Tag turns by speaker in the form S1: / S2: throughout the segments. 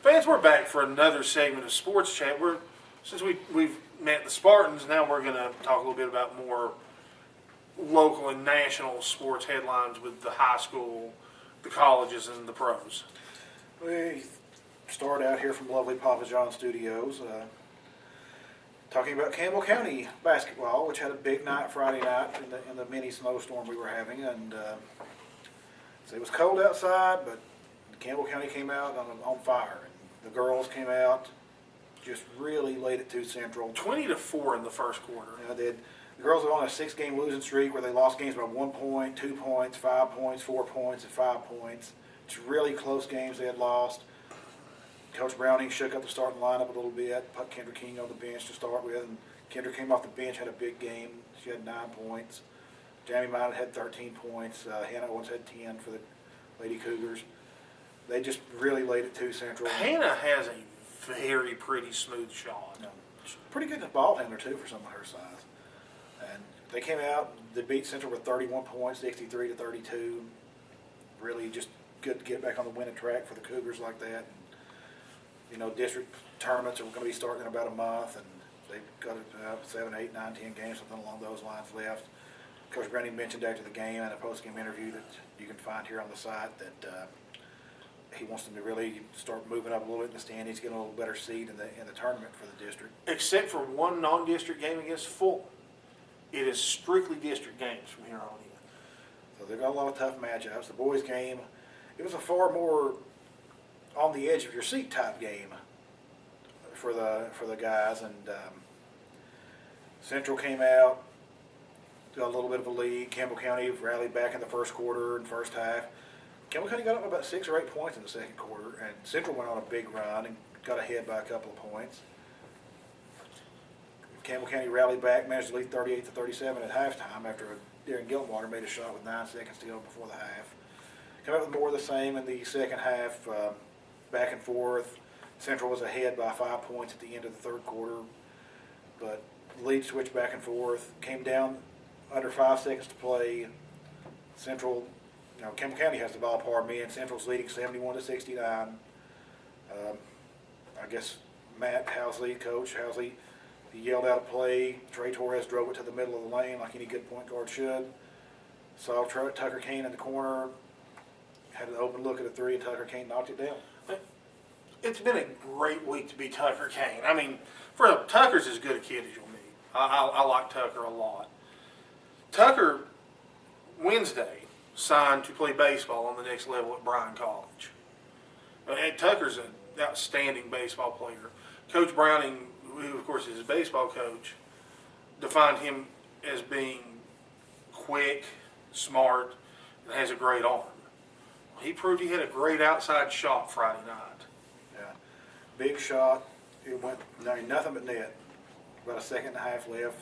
S1: Fans, we're back for another segment of Sports Chat. Since we've met the Spartans, now we're going to talk a little bit about more local and national sports headlines with the high school, the colleges, and the pros.
S2: We start out here from lovely Papa John Studios, talking about Campbell County basketball, which had a big night Friday night in the mini snowstorm we were having, and so it was cold outside, but Campbell County came out on fire. And the girls came out, just really laid it to Central.
S1: 20-4 in the first quarter.
S2: The girls were on a 6-game losing streak where they lost games by 1 point, 2 points, 5 points, 4 points, and 5 points. It's really close games they had lost. Coach Browning shook up the starting lineup a little bit, put Kendra King on the bench to start with, and Kendra came off the bench, had a big game. She had 9 points. Jamie Minot had 13 points. Hannah Owens had 10 for the Lady Cougars. They just really laid it to Central.
S1: Hannah has a very pretty smooth shot.
S2: She's pretty good at ball handler, too, for someone her size. And they came out, they beat Central with 31 points, 63-32. Really just good to get back on the winning track for the Cougars like that. And, district tournaments are going to be starting in about a month, and they've got 7, 8, 9, 10 games, something along those lines left. Coach Browning mentioned after the game in a post-game interview that you can find here on the site that he wants them to really start moving up a little bit in the standings, getting a little better seed in the tournament for the district.
S1: Except for one non-district game against Fulton. It is strictly district games from here on in.
S2: So they've got a lot of tough matchups. The boys' game, it was a far more on the edge of your seat type game for the guys, and Central came out, got a little bit of a lead. Campbell County rallied back in the first quarter and first half. Campbell County got up about 6 or 8 points in the second quarter, and Central went on a big run and got ahead by a couple of points. Campbell County rallied back, managed to lead 38-37 at halftime after Darren Gilmwater made a shot with 9 seconds to go before the half. Come out with more of the same in the second half, back and forth. Central was ahead by 5 points at the end of the third quarter, but the lead switched back and forth. Came down under 5 seconds to play. Central, Campbell County has the ball, pardon me, and Central's leading 71-69. I guess Matt Housley, Coach Housley, he yelled out a play. Trey Torres drove it to the middle of the lane like any good point guard should. Saw Tucker Kane in the corner, had an open look at a three, and Tucker Kane knocked it down.
S1: It's been a great week to be Tucker Kane. I mean, Tucker's as good a kid as you'll meet. I like Tucker a lot. Tucker, Wednesday, signed to play baseball on the next level at Bryan College. And Tucker's an outstanding baseball player. Coach Browning, who of course is his baseball coach, defined him as being quick, smart, and has a great arm. He proved he had a great outside shot Friday night.
S2: Yeah, big shot. It went nothing but net. About a second and a half left.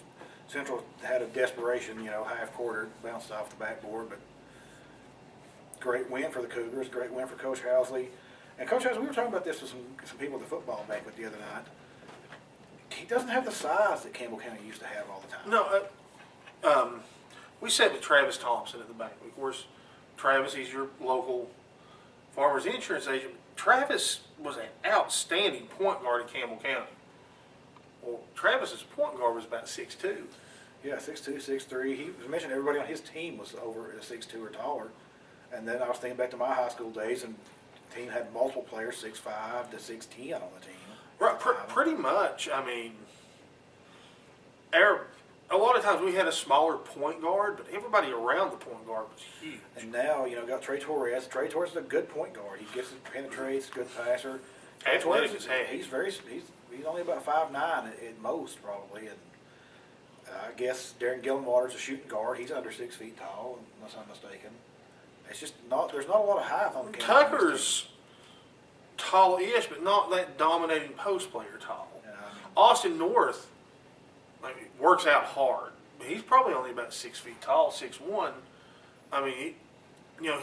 S2: Central had a desperation, half quarter, bounced off the backboard, but great win for the Cougars, great win for Coach Housley. And Coach Housley, we were talking about this with some people at the football banquet the other night. He doesn't have the size that Campbell County used to have all the time.
S1: No, we sat with Travis Thompson at the bank. Of course, Travis, he's your local farmer's insurance agent. Travis was an outstanding point guard at Campbell County. Well, Travis's point guard was about 6'2".
S2: Yeah, 6'2", 6'3". He mentioned everybody on his team was over 6'2" or taller. And then I was thinking back to my high school days, and the team had multiple players, 6'5" to 6'10" on the team.
S1: Right, pretty much. I mean, a lot of times we had a smaller point guard, but everybody around the point guard was huge.
S2: And now, got Trey Torres. Trey Torres is a good point guard. He gets it, penetrates, good passer.
S1: Athletic as heck.
S2: He's only about 5'9" at most, probably. And I guess Darren Gillenwater's a shooting guard. He's under 6 feet tall, unless I'm mistaken. It's just there's not a lot of height on the campus.
S1: Tucker's tall-ish, but not that dominating post player tall.
S2: Yeah,
S1: Austin North works out hard. He's probably only about 6 feet tall, 6'1". I mean,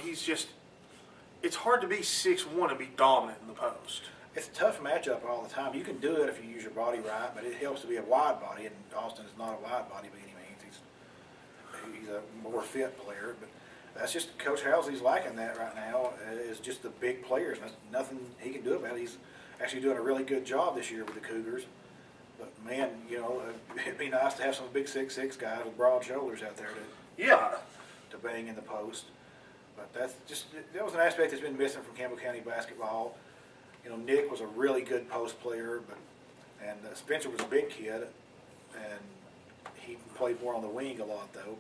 S1: he's just. It's hard to be 6'1" and be dominant in the post.
S2: It's a tough matchup all the time. You can do it if you use your body right, but it helps to be a wide body, and Austin is not a wide body by any means. He's a more fit player, but that's just Coach Housley's lacking that right now. Is just the big players. There's nothing he can do about it. actually doing a really good job this year with the Cougars. But man, it'd be nice to have some big 6'6" guys with broad shoulders out there
S1: Yeah.
S2: to bang in the post. But that was an aspect that's been missing from Campbell County basketball. Nick was a really good post player, and Spencer was a big kid, and he played more on the wing a lot though.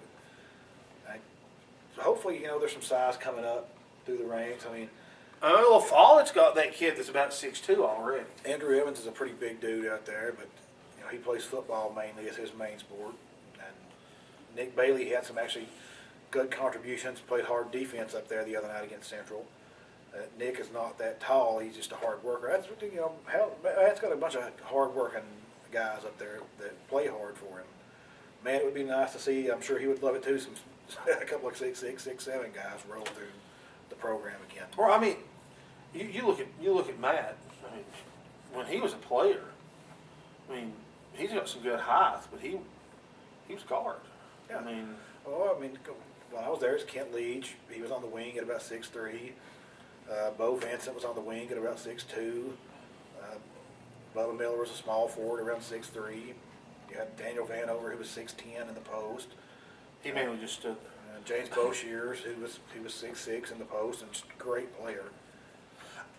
S2: So hopefully, there's some size coming up through the ranks. I mean,
S1: Well, Follett's got that kid that's about 6'2" already.
S2: Andrew Evans is a pretty big dude out there, but he plays football mainly as his main sport. And Nick Bailey had some actually good contributions, played hard defense up there the other night against Central. Nick is not that tall; he's just a hard worker. That's Matt's got a bunch of hard-working guys up there that play hard for him. Man, it would be nice to see. I'm sure he would love it too. A couple of 6'6", 6'7" guys roll through the program again.
S1: Well, I mean, you look at Matt. I mean, when he was a player, I mean, he's got some good height, but he was guard.
S2: Yeah.
S1: I mean,
S2: when I was there, it's Kent Leach. He was on the wing at about 6'3". Bo Vincent was on the wing at about 6'2". Bubba Miller was a small forward around 6'3". You had Daniel Vanover, who was 6'10" in the post.
S1: he mainly just stood there.
S2: James Boshears, who was 6'6" in the post, and just a great player.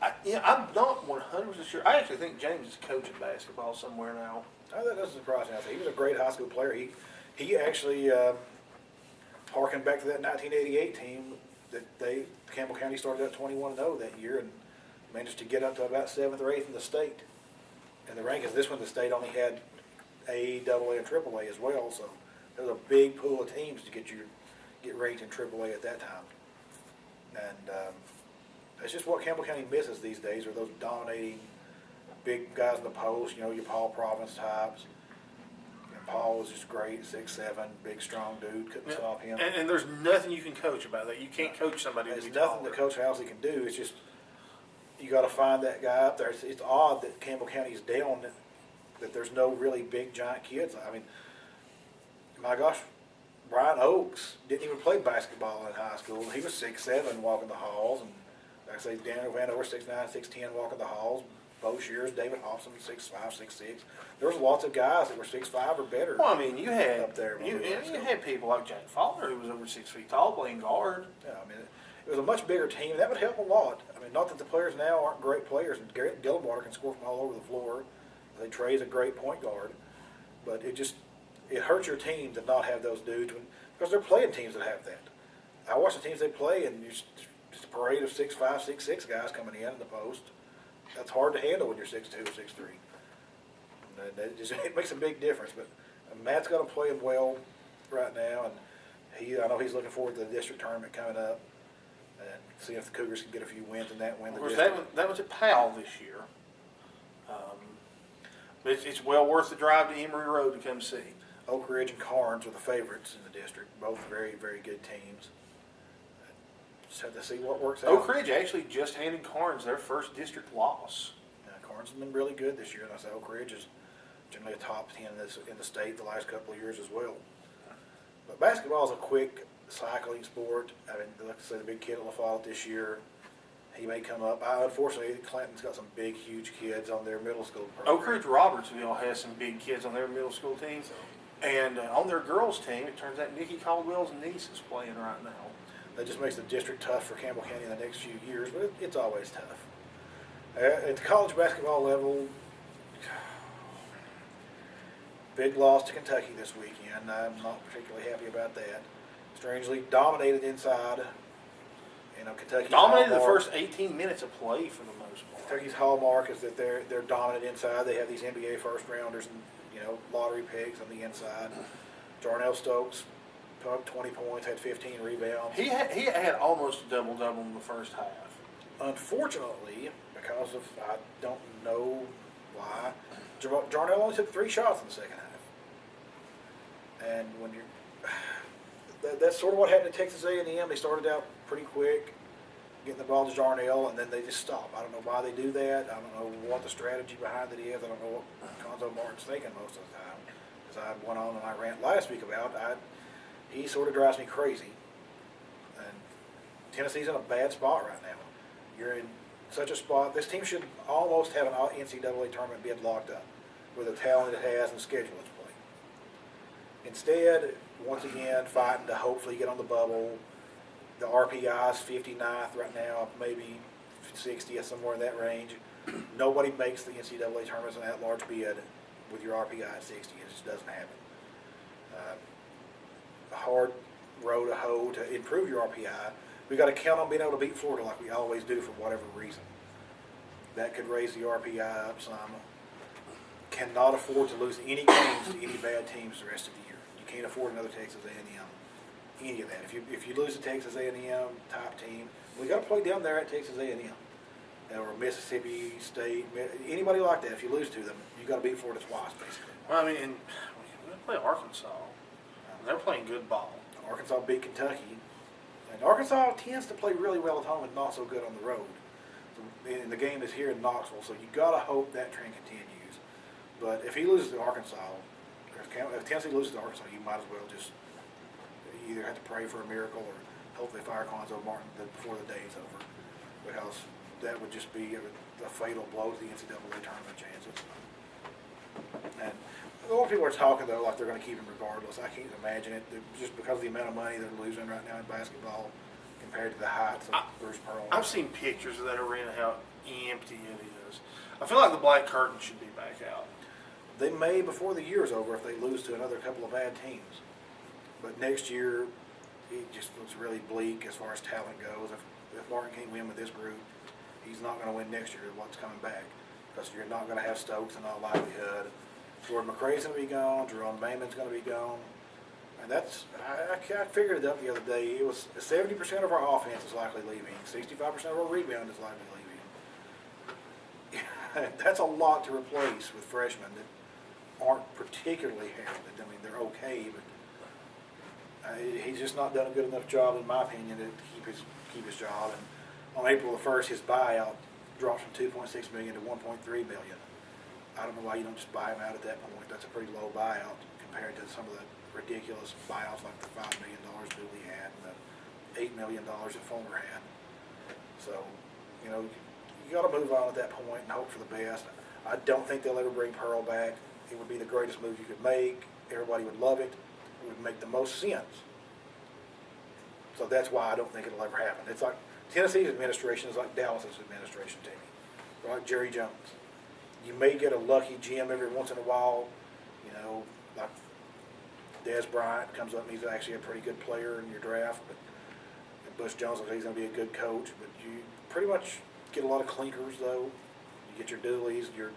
S1: I'm not 100% sure. I actually think James is coaching basketball somewhere now.
S2: That doesn't surprise me. He was a great high school player. He actually harkened back to that 1988 team that Campbell County started out 21-0 that year and managed to get up to about 7th or 8th in the state. And the rankings, this one the state only had A, AA, and AAA as well, so there was a big pool of teams to get ranked in AAA at that time. And that's just what Campbell County misses these days, are those dominating big guys in the post, your Paul Province types. And Paul was just great, 6'7", big, strong dude, couldn't stop him.
S1: And there's nothing you can coach about that. You can't coach somebody to
S2: There's
S1: be
S2: nothing
S1: taller.
S2: that Coach Housley can do. It's just you got to find that guy up there. It's odd that Campbell County's down, that there's no really big, giant kids. I mean, my gosh, Brian Oakes didn't even play basketball in high school. He was 6'7", walking the halls. And like I say, Daniel Vanover, 6'9", 6'10", walking the halls. Bo Shears, David Hobson, 6'5", 6'6". There was lots of guys that were 6'5" or better.
S1: Well, I mean, you had
S2: up there
S1: you had people like Jack Fowler, who was over 6 feet tall, playing guard.
S2: Yeah, I mean, it was a much bigger team. That would help a lot. I mean, not that the players now aren't great players, and Garrett Gillenwater can score from all over the floor. Trey's a great point guard, but it hurts your team to not have those dudes because they're playing teams that have that. I watch the teams they play, and just a parade of 6'5", 6'6" guys coming in the post. That's hard to handle when you're 6'2", 6'3". It makes a big difference. But Matt's got to play him well right now, and I know he's looking forward to the district tournament coming up and seeing if the Cougars can get a few wins and win
S1: Of
S2: the
S1: course,
S2: district.
S1: that was at Powell this year. But it's well worth the drive to Emory Road to come see.
S2: Oak Ridge and Carnes are the favorites in the district. Both very, very good teams. Just have to see what works out.
S1: Oak Ridge actually just handed Carnes their first district loss.
S2: Carnes has been really good this year, and I say Oak Ridge is generally a top 10 in the state the last couple of years as well. But basketball is a quick cycling sport. I mean, like I say, the big kid at La Follette this year, he may come up. Unfortunately, Clinton's got some big, huge kids on their middle school program.
S1: Oak Ridge Robertsville has some big kids on their middle school team. And on their girls' team, it turns out Nikki Caldwell's niece is playing right now.
S2: That just makes the district tough for Campbell County in the next few years, but it's always tough. At the college basketball level, big loss to Kentucky this weekend. I'm not particularly happy about that. Strangely, dominated inside. Kentucky's
S1: Dominated the
S2: hallmark.
S1: first 18 minutes of play for the most part.
S2: Kentucky's hallmark is that they're dominant inside. They have these NBA first rounders and lottery picks on the inside. Jarnell Stokes put up 20 points, had 15 rebounds.
S1: He had almost a double-double in the first half.
S2: Unfortunately, because of, I don't know why, Jarnell only took 3 shots in the second half. And when that's sort of what happened at Texas A&M. They started out pretty quick, getting the ball to Jarnell, and then they just stop. I don't know why they do that. I don't know what the strategy behind it is. I don't know what Conzo Martin's thinking most of the time. As I went on and I rant last week about, he sort of drives me crazy. And Tennessee's in a bad spot right now. You're in such a spot. This team should almost have an NCAA tournament bid locked up with the talent it has and the schedule it's playing. Instead, once again, fighting to hopefully get on the bubble. The RPI is 59th right now, maybe 60th, somewhere in that range. Nobody makes the NCAA tournaments in that large bid with your RPI at 60. It just doesn't happen. A hard row to hoe to improve your RPI. We got to count on being able to beat Florida like we always do for whatever reason. That could raise the RPI up some. Cannot afford to lose any games to any bad teams the rest of the year. You can't afford another Texas A&M. Any of that. If you lose to Texas A&M type team, we got to play down there at Texas A&M or Mississippi State. Anybody like that, if you lose to them, you got to beat Florida twice, basically.
S1: Well, I mean, and we play Arkansas. They're playing good ball.
S2: Arkansas beat Kentucky. And Arkansas tends to play really well at home and not so good on the road. And the game is here in Knoxville, so you got to hope that trend continues. But if he loses to Arkansas, if Tennessee loses to Arkansas, you might as well just either have to pray for a miracle or hope they fire Cuonzo Martin before the day is over, because that would just be a fatal blow to the NCAA tournament chances. And a lot of people are talking, though, like they're going to keep him regardless. I can't imagine it, just because of the amount of money they're losing right now in basketball compared to the heights of Bruce Pearl.
S1: I've seen pictures of that arena, how empty it is. I feel like the black curtain should be back out.
S2: They may before the year's over if they lose to another couple of bad teams. But next year, it just looks really bleak as far as talent goes. If Martin can't win with this group, he's not going to win next year with what's coming back. Because you're not going to have Stokes in all likelihood. Jordan McRae's going to be gone. Jerome Bainman's going to be gone. And that's, I figured it up the other day. It was 70% of our offense is likely leaving. 65% of our rebound is likely leaving. That's a lot to replace with freshmen that aren't particularly heralded. I mean, they're okay, but he's just not done a good enough job, in my opinion, to keep his job. And on April the 1st, his buyout dropped from $2.6 million to $1.3 million. I don't know why you don't just buy him out at that point. That's a pretty low buyout compared to some of the ridiculous buyouts like the $5 million Dooley had and the $8 million that Fulmer had. So, you know, you got to move on at that point and hope for the best. I don't think they'll ever bring Pearl back. It would be the greatest move you could make. Everybody would love it. It would make the most sense. So that's why I don't think it'll ever happen. It's like Tennessee's administration is like Dallas's administration to me, like Jerry Jones. You may get a lucky GM every once in a while, you know, like Des Bryant comes up and he's actually a pretty good player in your draft, but Bush Jones looks like he's going to be a good coach. But you pretty much get a lot of clinkers, though. You get your Dooleys, your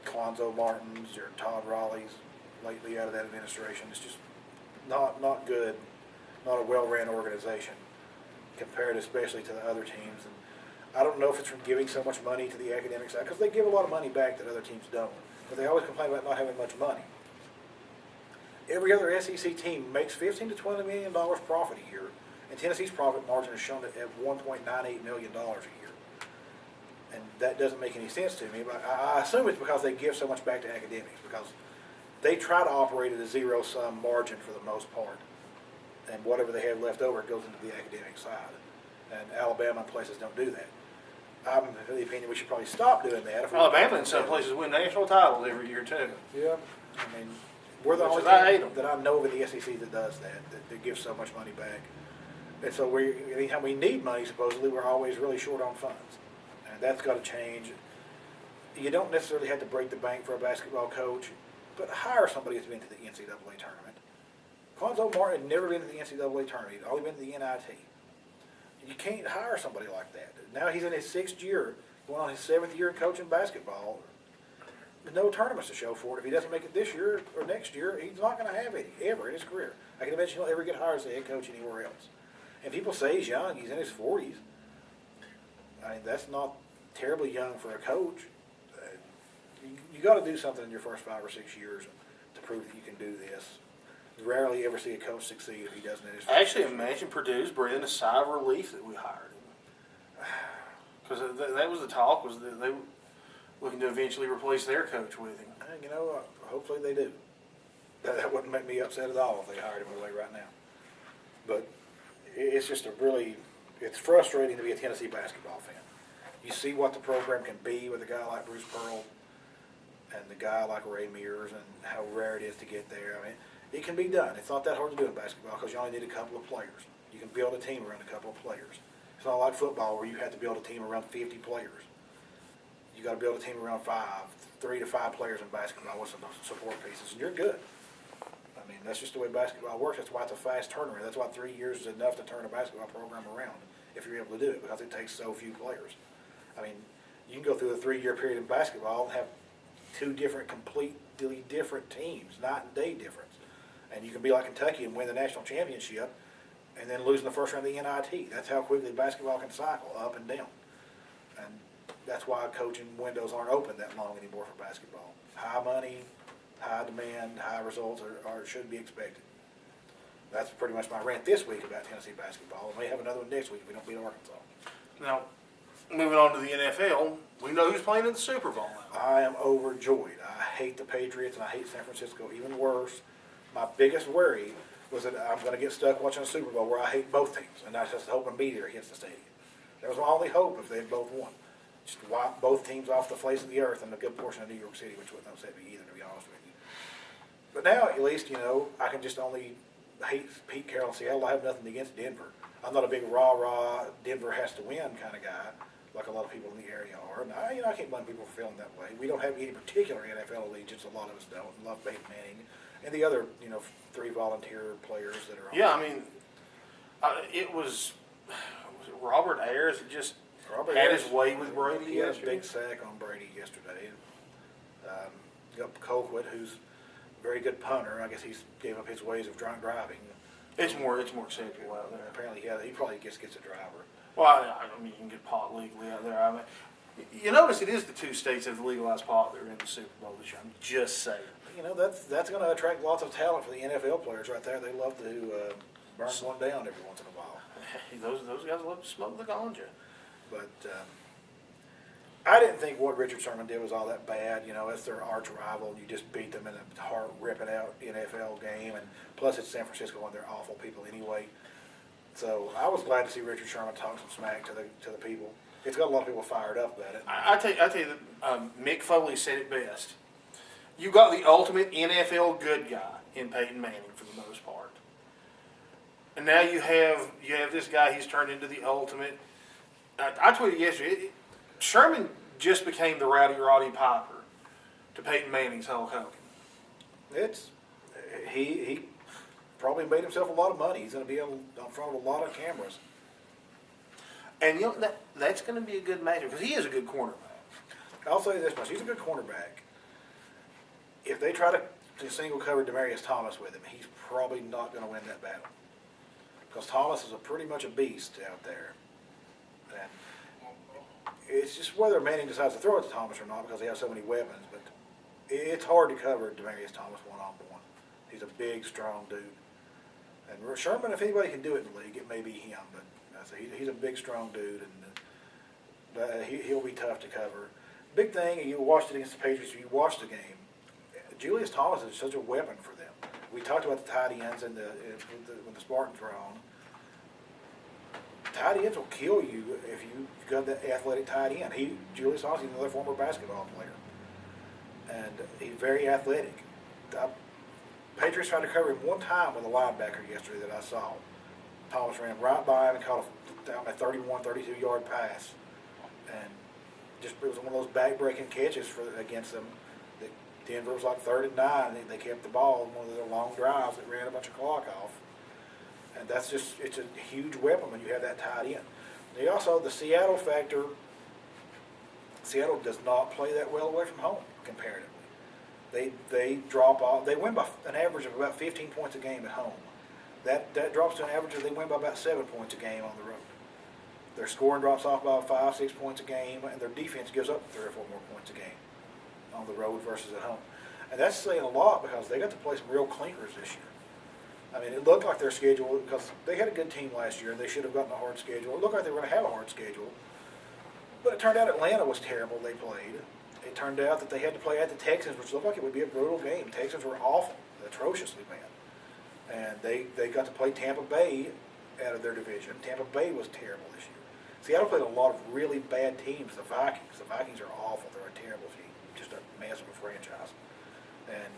S2: Cuonzo Martins, your Todd Raleighs lately out of that administration. It's just not good, not a well-ran organization compared especially to the other teams. And I don't know if it's from giving so much money to the academic side, because they give a lot of money back that other teams don't. But they always complain about not having much money. Every other SEC team makes $15 to $20 million profit a year, and Tennessee's profit margin is shown at $1.98 million a year. And that doesn't make any sense to me, but I assume it's because they give so much back to academics, because they try to operate at a zero-sum margin for the most part, and whatever they have left over goes into the academic side. And Alabama and places don't do that. I'm of the opinion we should probably stop doing that.
S1: Alabama in some places win national titles every year, too.
S2: Yeah. I mean, we're the only team that I know of in the SEC that does that gives so much money back. And so anytime we need money, supposedly, we're always really short on funds. And that's got to change. You don't necessarily have to break the bank for a basketball coach, but hire somebody who's been to the NCAA tournament. Cuonzo Martin had never been to the NCAA tournament. He'd only been to the NIT. You can't hire somebody like that. Now he's in his 6th year, going on his 7th year coaching basketball. With no tournaments to show for it. If he doesn't make it this year or next year, he's not going to have any, ever in his career. I can imagine he'll ever get hired as a head coach anywhere else. And people say he's young. He's in his 40s. I mean, that's not terribly young for a coach. You got to do something in your first 5 or 6 years to prove that you can do this. You rarely ever see a coach succeed if he doesn't in his first
S1: Actually, imagine Purdue's breathing a sigh of relief that we hired him. Because that was the talk, was that they were looking to eventually replace their coach with him.
S2: You know, hopefully they do. That wouldn't make me upset at all if they hired him away right now. But it's just a really it's frustrating to be a Tennessee basketball fan. You see what the program can be with a guy like Bruce Pearl and the guy like Ray Mears and how rare it is to get there. I mean, it can be done. It's not that hard to do in basketball because you only need a couple of players. You can build a team around a couple of players. It's not like football where you have to build a team around 50 players. You got to build a team around 3 to 5 players in basketball with some support pieces, and you're good. I mean, that's just the way basketball works. That's why it's a fast turnaround. That's why 3 years is enough to turn a basketball program around if you're able to do it because it takes so few players. I mean, you can go through a 3-year period in basketball and have 2 different, completely different teams, night and day difference. And you can be like Kentucky and win the national championship and then lose in the first round of the NIT. That's how quickly basketball can cycle up and down. And that's why coaching windows aren't open that long anymore for basketball. High money, high demand, high results should be expected. That's pretty much my rant this week about Tennessee basketball. We may have another one next week if we don't beat Arkansas.
S1: Now, moving on to the NFL, we know who's playing in the Super Bowl now.
S2: I am overjoyed. I hate the Patriots and I hate San Francisco even worse. My biggest worry was that I'm going to get stuck watching a Super Bowl where I hate both teams, and I just hope and be there against the stadium. That was my only hope if they had both won. Just to wipe both teams off the face of the earth and a good portion of New York City, which wouldn't upset me either, to be honest with you. But now, at least, I can just only hate Pete Carroll and Seattle. I have nothing against Denver. I'm not a big rah-rah, Denver has to win kind of guy, like a lot of people in the area are. And I can't blame people for feeling that way. We don't have any particular NFL allegiance. A lot of us don't. Love Peyton Manning and the other, 3 volunteer players that are on.
S1: Yeah, I mean, it was Robert Ayers that just had his way with Brady.
S2: He had a big sack on Brady yesterday. Got Colquitt, who's a very good punter. I guess he's gave up his ways of drunk driving.
S1: It's more acceptable out there.
S2: Apparently, he probably gets a driver.
S1: Well, I mean, you can get pot legally out there. I mean, you notice it is the 2 states that have legalized pot that are in the Super Bowl this year. I'm just saying.
S2: That's going to attract lots of talent for the NFL players right there. They love to burn one down every once in a while.
S1: Those guys love to smoke the ganja.
S2: But I didn't think what Richard Sherman did was all that bad. It's their arch rival, and you just beat them in a heart-ripping-out NFL game. And plus, it's San Francisco, and they're awful people anyway. So I was glad to see Richard Sherman talk some smack to the people. It's got a lot of people fired up about it.
S1: I tell you that Mick Foley said it best. You got the ultimate NFL good guy in Peyton Manning for the most part, and now you have this guy. He's turned into the ultimate. I tweeted yesterday. Sherman just became the Rowdy Roddy Piper to Peyton Manning's Hulk Hogan.
S2: He probably made himself a lot of money. He's going to be in front of a lot of cameras.
S1: And that's going to be a good matchup because he is a good cornerback.
S2: I'll say this much: he's a good cornerback. If they try to single cover Demaryius Thomas with him, he's probably not going to win that battle because Thomas is pretty much a beast out there. And it's just whether Manning decides to throw it to Thomas or not because he has so many weapons. But it's hard to cover Demaryius Thomas one-on-one. He's a big, strong dude. And Sherman, if anybody can do it in the league, it may be him. But he's a big, strong dude, and he'll be tough to cover. Big thing, you watched it against the Patriots, you watched the game. Julius Thomas is such a weapon for them. We talked about the tight ends and when the Spartans were on. Tight ends will kill you if you got that athletic tight end. Julius Thomas is another former basketball player, and he's very athletic. The Patriots tried to cover him one time with a linebacker yesterday that I saw. Thomas ran right by him and caught a 31, 32-yard pass, and it was one of those back-breaking catches against them. Denver was like 3rd and 9. They kept the ball in one of their long drives that ran a bunch of clock off. And it's a huge weapon when you have that tight end. They also, the Seattle factor, Seattle does not play that well away from home comparatively. They drop off. They win by an average of about 15 points a game at home. That drops to an average of they win by about 7 points a game on the road. Their scoring drops off by 5, 6 points a game, and their defense gives up 3 or 4 more points a game on the road versus at home. And that's saying a lot because they got to play some real clinkers this year. I mean, it looked like their schedule, because they had a good team last year, and they should have gotten a hard schedule. It looked like they were going to have a hard schedule. But it turned out Atlanta was terrible they played. It turned out that they had to play at the Texans, which looked like it would be a brutal game. Texans were awful, atrociously bad. And they got to play Tampa Bay out of their division. Tampa Bay was terrible this year. Seattle played a lot of really bad teams. The Vikings. The Vikings are awful. They're a terrible team. Just a mess of a franchise. And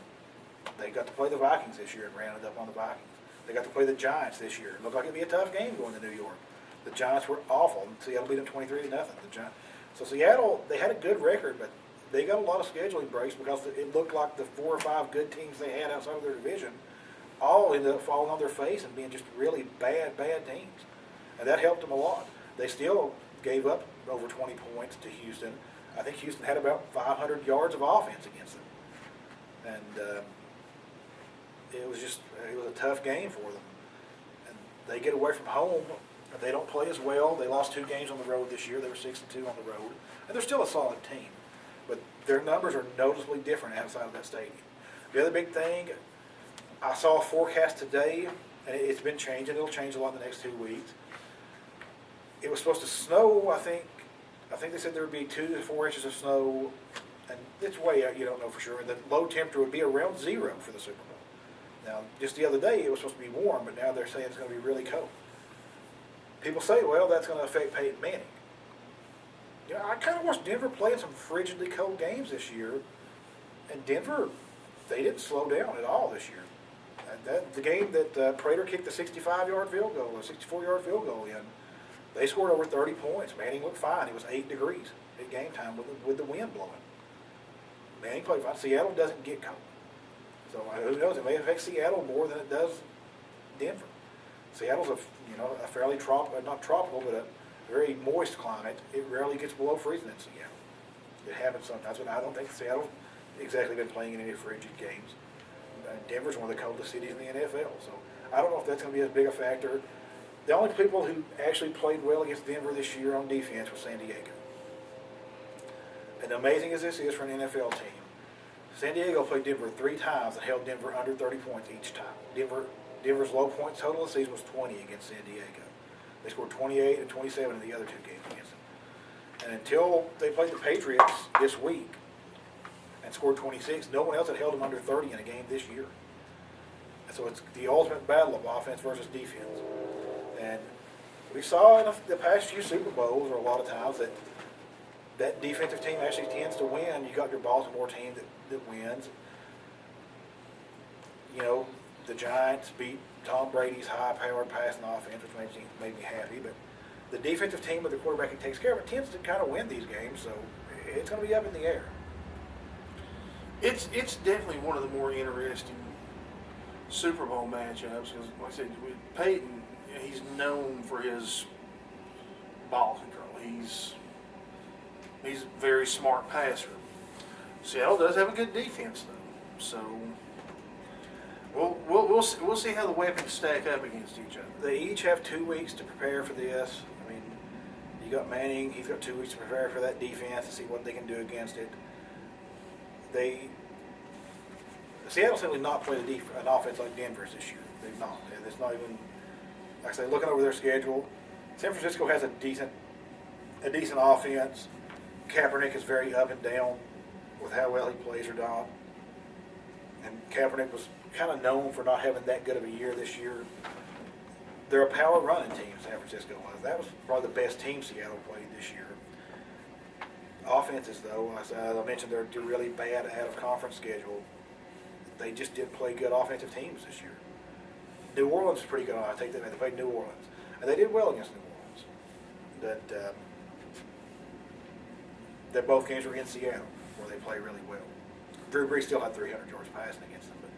S2: they got to play the Vikings this year and ran it up on the Vikings. They got to play the Giants this year. It looked like it'd be a tough game going to New York. The Giants were awful. Seattle beat them 23-0. So Seattle, they had a good record, but they got a lot of scheduling breaks because it looked like the 4 or 5 good teams they had outside of their division all ended up falling on their face and being just really bad teams. And that helped them a lot. They still gave up over 20 points to Houston. I think Houston had about 500 yards of offense against them. And it was a tough game for them. And they get away from home. They don't play as well. They lost 2 games on the road this year. They were 6-2 on the road. And they're still a solid team. But their numbers are noticeably different outside of that stadium. The other big thing, I saw a forecast today, and it's been changing. It'll change a lot in the next 2 weeks. It was supposed to snow, I think they said there would be 2 to 4 inches of snow, and it's way out, you don't know for sure. And the low temperature would be around 0 for the Super Bowl. Now, just the other day, it was supposed to be warm, but now they're saying it's going to be really cold. People say, well, that's going to affect Peyton Manning. You know, I kind of watched Denver playing some frigidly cold games this year, and Denver, they didn't slow down at all this year. The game that Prater kicked the 65-yard field goal, or 64-yard field goal in, they scored over 30 points. Manning looked fine. It was 8 degrees at game time with the wind blowing. Manning played fine. Seattle doesn't get cold. So who knows? It may affect Seattle more than it does Denver. Seattle's a fairly not tropical, but a very moist climate. It rarely gets below freezing in Seattle. It happens sometimes, but I don't think Seattle's exactly been playing in any frigid games. Denver's one of the coldest cities in the NFL, so I don't know if that's going to be as big a factor. The only people who actually played well against Denver this year on defense was San Diego. And amazing as this is for an NFL team, San Diego played Denver 3 times and held Denver under 30 points each time. Denver's low point total of the season was 20 against San Diego. They scored 28 and 27 in the other 2 games against them. And until they played the Patriots this week and scored 26, no one else had held them under 30 in a game this year. And so it's the ultimate battle of offense versus defense. And we saw in the past few Super Bowls, or a lot of times, that defensive team actually tends to win. You got your Baltimore team that wins. You know, the Giants beat Tom Brady's high-powered passing offense, which made me happy. But the defensive team with the quarterback who takes care of it tends to kind of win these games, so it's going to be up in the air.
S1: It's definitely one of the more interesting Super Bowl matchups. Because, like I said, with Peyton, he's known for his ball control. He's a very smart passer. Seattle does have a good defense, though. So we'll see how the weapons stack up against each other.
S2: They each have 2 weeks to prepare for this. I mean, you got Manning. He's got 2 weeks to prepare for that defense to see what they can do against it. Seattle simply not played an offense like Denver's this year. They've not. It's not even, like I say, looking over their schedule, San Francisco has a decent offense. Kaepernick is very up and down with how well he plays or not. And Kaepernick was kind of known for not having that good of a year this year. They're a power running team, San Francisco was. That was probably the best team Seattle played this year. Offenses, though, as I mentioned, they're really bad out-of-conference schedule. They just didn't play good offensive teams this year. New Orleans is pretty good. I take that. They played New Orleans, and they did well against New Orleans. That both games were against Seattle, where they play really well. Drew Brees still had 300 yards passing against them, but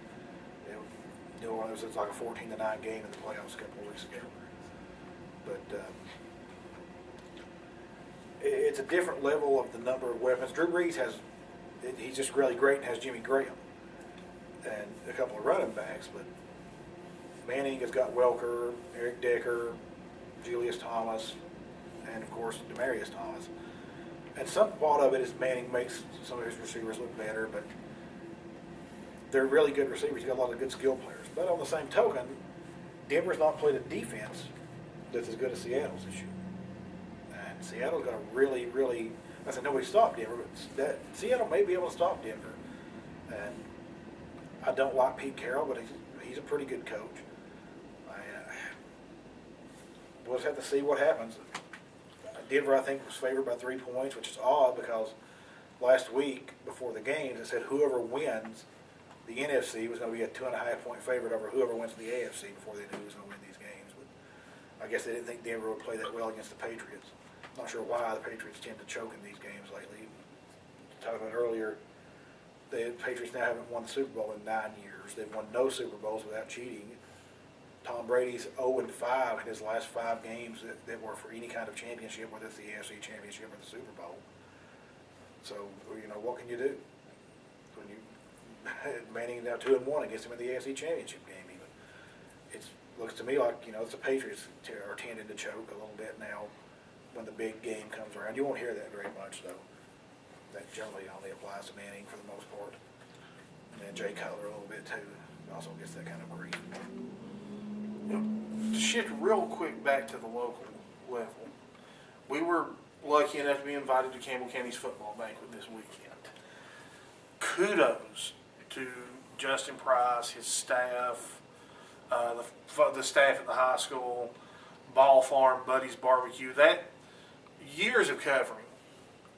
S2: New Orleans was like a 14-9 game in the playoffs a couple of weeks ago. But it's a different level of the number of weapons. Drew Brees he's just really great and has Jimmy Graham and a couple of running backs, but Manning has got Welker, Eric Decker, Julius Thomas, and of course Demaryius Thomas. And some part of it is Manning makes some of his receivers look better, but they're really good receivers. He's got a lot of good skill players. But on the same token, Denver's not played a defense that's as good as Seattle's this year. And Seattle's got a really, I said nobody stopped Denver, but Seattle may be able to stop Denver. And I don't like Pete Carroll, but he's a pretty good coach. we'll just have to see what happens. Denver, I think, was favored by 3 points, which is odd because last week before the games it said whoever wins the NFC was going to be a 2.5 point favorite over whoever wins the AFC before they knew who was going to win these games. But I guess they didn't think Denver would play that well against the Patriots. Not sure why the Patriots tend to choke in these games lately. Talking about earlier, the Patriots now haven't won the Super Bowl in 9 years. They've won no Super Bowls without cheating. Tom Brady's 0-5 in his last 5 games that were for any kind of championship, whether it's the AFC Championship or the Super Bowl. So, what can you do? When Manning now 2-1 against him in the AFC Championship game even. It looks to me like, it's the Patriots are tending to choke a little bit now when the big game comes around. You won't hear that very much, though. That generally only applies to Manning for the most part. And then Jay Cutler a little bit, too. Also gets that kind of grief.
S1: To shift real quick back to the local level, we were lucky enough to be invited to Campbell County's football banquet this weekend. Kudos to Justin Price, his staff, the staff at the high school, Ball Farm, Buddy's Barbecue. That years of covering,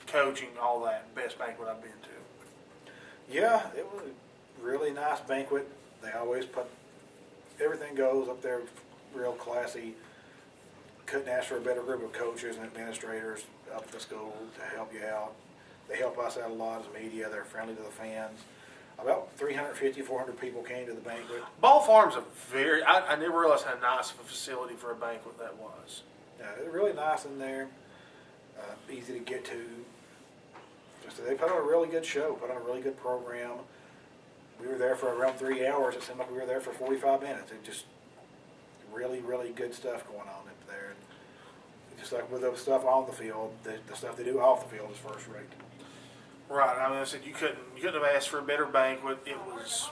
S1: coaching, all that, best banquet I've been to.
S2: Yeah, it was a really nice banquet. They always put everything goes up there real classy. Couldn't ask for a better group of coaches and administrators up at the school to help you out. They help us out a lot as media. They're friendly to the fans. About 350, 400 people came to the banquet.
S1: Ball Farm's I never realized how nice of a facility for a banquet that was.
S2: Yeah, it's really nice in there. Easy to get to. They put on a really good show, put on a really good program. We were there for around 3 hours. It seemed like we were there for 45 minutes. It just really, really good stuff going on up there. And just like with the stuff on the field, the stuff they do off the field is first rate.
S1: Right. I mean, I said you couldn't have asked for a better banquet. It was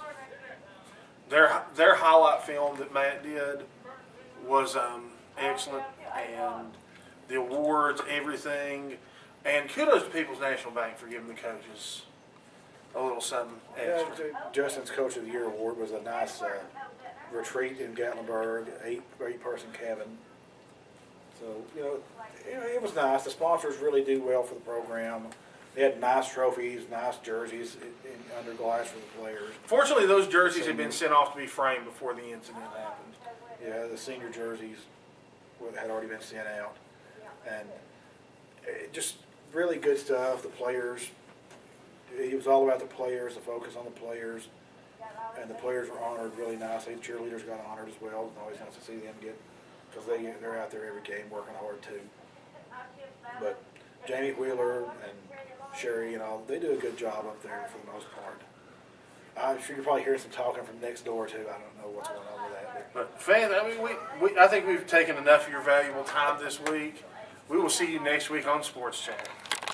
S1: their highlight film that Matt did was excellent, and the awards, everything, and kudos to People's National Bank for giving the coaches a little something extra.
S2: Yeah, Justin's Coach of the Year award was a nice retreat in Gatlinburg, 8-person cabin. So, it was nice. The sponsors really do well for the program. They had nice trophies, nice jerseys under glass for the players.
S1: Fortunately, those jerseys had been sent off to be framed before the incident happened.
S2: Yeah, the senior jerseys had already been sent out. And just really good stuff. The players, it was all about the players, the focus on the players. And the players were honored really nicely. The cheerleaders got honored as well. It's always nice to see them because they're out there every game working hard too. But Jamie Wheeler and Sherry they do a good job up there for the most part. I'm sure you probably hear some talking from next door too. I don't know what's going on with that.
S1: But fans, I mean, I think we've taken enough of your valuable time this week. We will see you next week on Sports Chat.